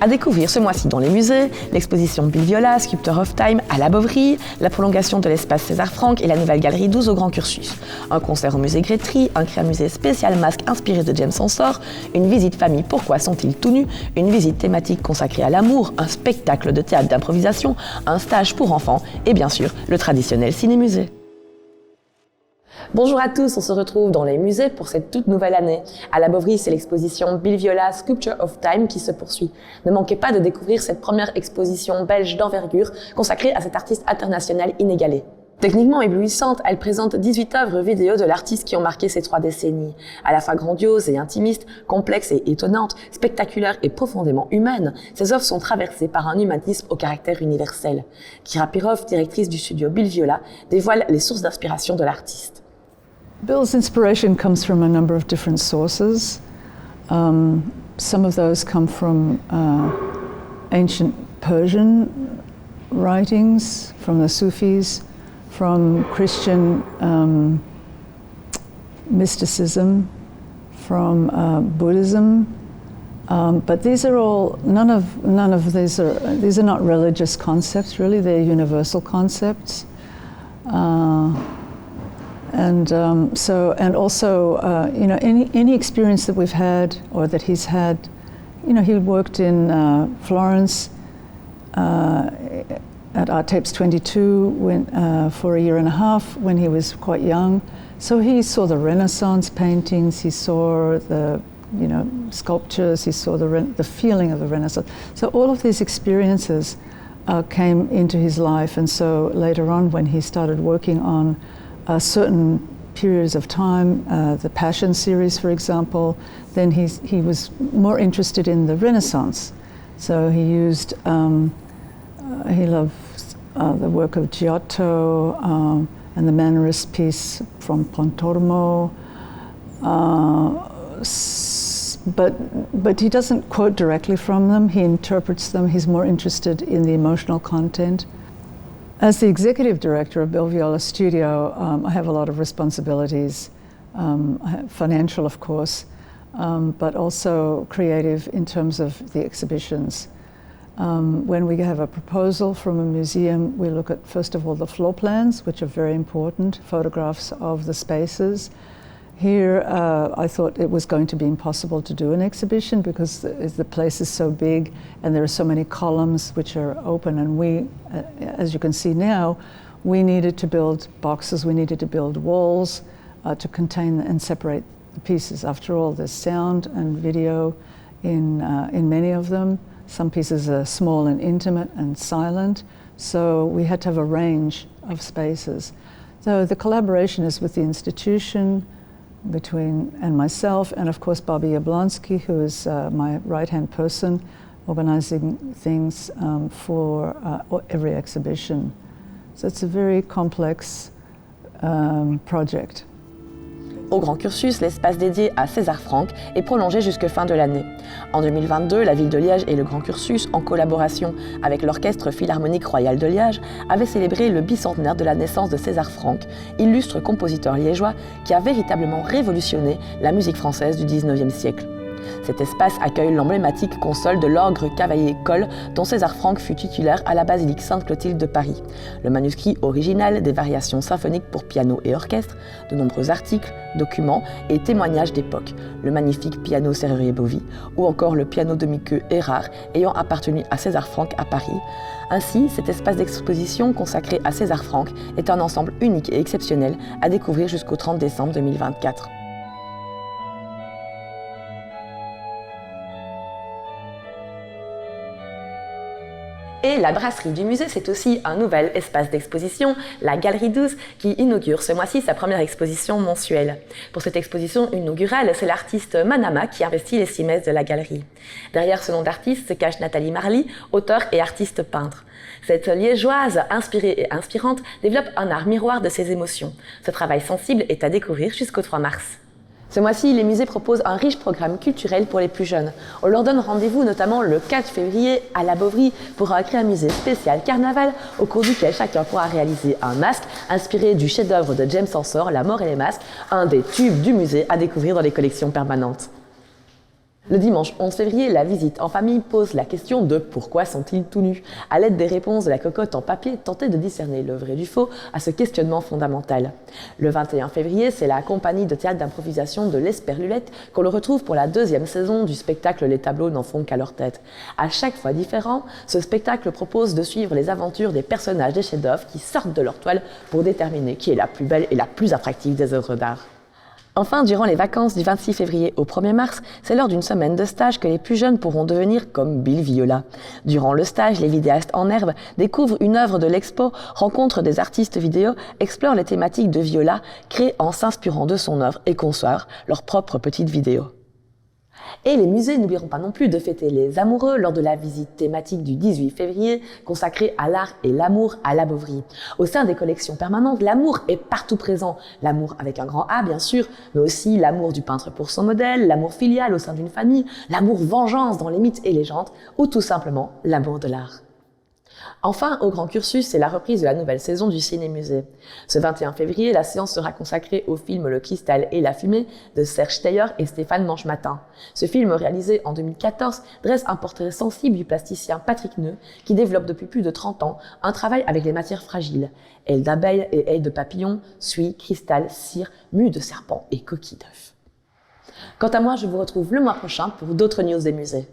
À découvrir ce mois-ci dans les musées, l'exposition Bill Viola, Sculptor of Time à la Bovary, la prolongation de l'espace César-Franck et la nouvelle galerie 12 au Grand Cursus. Un concert au musée Grétry, un créamusée spécial masque inspiré de James Ensor, une visite famille Pourquoi sont-ils tout nus, une visite thématique consacrée à l'amour, un spectacle de théâtre d'improvisation, un stage pour enfants et bien sûr le traditionnel ciné-musée. Bonjour à tous, on se retrouve dans les musées pour cette toute nouvelle année. À la Bovary, c'est l'exposition Bill Viola, Sculptor of Time qui se poursuit. Ne manquez pas de découvrir cette première exposition belge d'envergure consacrée à cet artiste international inégalé. Techniquement éblouissante, elle présente 18 œuvres vidéo de l'artiste qui ont marqué ces 3 décennies. À la fois grandiose et intimiste, complexe et étonnante, spectaculaire et profondément humaine, ces œuvres sont traversées par un humanisme au caractère universel. Kira Pirov, directrice du studio Bill Viola, dévoile les sources d'inspiration de l'artiste. Bill's inspiration comes from a number of different sources. Some of those come from ancient Persian writings, from the Sufis, from Christian mysticism, from Buddhism. But these are all, none of these are not religious concepts really, they're universal concepts. And also, any experience that we've had or that he's had, he worked in Florence at Art Tapes 22 for a year and a half when he was quite young. So he saw the Renaissance paintings, he saw the sculptures, he saw the feeling of the Renaissance. So all of these experiences came into his life, and so later on when he started working on certain periods of time, the Passion series, for example, then he was more interested in the Renaissance. So he used, he loved the work of Giotto and the Mannerist piece from Pontormo. But he doesn't quote directly from them, he interprets them, he's more interested in the emotional content. As the executive director of Bill Viola Studio, I have a lot of responsibilities, financial of course, but also creative in terms of the exhibitions. When we have a proposal from a museum, we look at first of all the floor plans, which are very important, photographs of the spaces. Here I thought it was going to be impossible to do an exhibition because the place is so big and there are so many columns which are open, and we, as you can see now, we needed to build boxes, we needed to build walls to contain and separate the pieces. After all, there's sound and video in many of them. Some pieces are small and intimate and silent, so we had to have a range of spaces. So the collaboration is with the institution, and myself, and of course Bobby Jablonski, who is my right-hand person, organizing things for every exhibition. So it's a very complex project. Au Grand Cursus, l'espace dédié à César-Franck est prolongé jusqu'à fin de l'année. En 2022, la ville de Liège et le Grand Cursus, en collaboration avec l'Orchestre Philharmonique Royal de Liège, avaient célébré le bicentenaire de la naissance de César-Franck, illustre compositeur liégeois qui a véritablement révolutionné la musique française du XIXe siècle. Cet espace accueille l'emblématique console de l'orgue Cavaillé-Coll dont César-Franck fut titulaire à la basilique Sainte-Clotilde de Paris, le manuscrit original des variations symphoniques pour piano et orchestre, de nombreux articles, documents et témoignages d'époque, le magnifique piano Serrurier-Bovy ou encore le piano demi-queue Erard ayant appartenu à César-Franck à Paris. Ainsi, cet espace d'exposition consacré à César-Franck est un ensemble unique et exceptionnel à découvrir jusqu'au 30 décembre 2024. Et la brasserie du musée, c'est aussi un nouvel espace d'exposition, la Galerie 12, qui inaugure ce mois-ci sa première exposition mensuelle. Pour cette exposition inaugurale, c'est l'artiste Manama qui investit les 6 messes de la galerie. Derrière ce nom d'artiste se cache Nathalie Marly, auteure et artiste peintre. Cette liégeoise, inspirée et inspirante, développe un art miroir de ses émotions. Ce travail sensible est à découvrir jusqu'au 3 mars. Ce mois-ci, les musées proposent un riche programme culturel pour les plus jeunes. On leur donne rendez-vous notamment le 4 février à la Bovary pour un musée spécial carnaval au cours duquel chacun pourra réaliser un masque inspiré du chef-d'œuvre de James Ensor, La mort et les masques, un des tubes du musée à découvrir dans les collections permanentes. Le dimanche 11 février, la visite en famille pose la question de pourquoi sont-ils tout nus. À l'aide des réponses de la cocotte en papier, tentez de discerner le vrai du faux à ce questionnement fondamental. Le 21 février, c'est la compagnie de théâtre d'improvisation de l'Esperlulette qu'on le retrouve pour la 2e saison du spectacle Les tableaux n'en font qu'à leur tête. À chaque fois différent, ce spectacle propose de suivre les aventures des personnages des chefs-d'œuvre qui sortent de leur toile pour déterminer qui est la plus belle et la plus attractive des œuvres d'art. Enfin, durant les vacances du 26 février au 1er mars, c'est lors d'une semaine de stage que les plus jeunes pourront devenir comme Bill Viola. Durant le stage, les vidéastes en herbe découvrent une œuvre de l'expo, rencontrent des artistes vidéo, explorent les thématiques de Viola, créent en s'inspirant de son œuvre et conçoivent leurs propres petites vidéos. Et les musées n'oublieront pas non plus de fêter les amoureux lors de la visite thématique du 18 février consacrée à l'art et l'amour à la Bovary. Au sein des collections permanentes, l'amour est partout présent. L'amour avec un grand A bien sûr, mais aussi l'amour du peintre pour son modèle, l'amour filial au sein d'une famille, l'amour vengeance dans les mythes et légendes, ou tout simplement l'amour de l'art. Enfin, au Grand Cursus, c'est la reprise de la nouvelle saison du Ciné-Musée. Ce 21 février, la séance sera consacrée au film Le Cristal et la fumée de Serge Steyer et Stéphane Manchematin. Ce film, réalisé en 2014, dresse un portrait sensible du plasticien Patrick Neu, qui développe depuis plus de 30 ans un travail avec les matières fragiles. Ailes d'abeilles et ailes de papillons, suie, cristal, cire, mues de serpents et coquilles d'œufs. Quant à moi, je vous retrouve le mois prochain pour d'autres news des musées.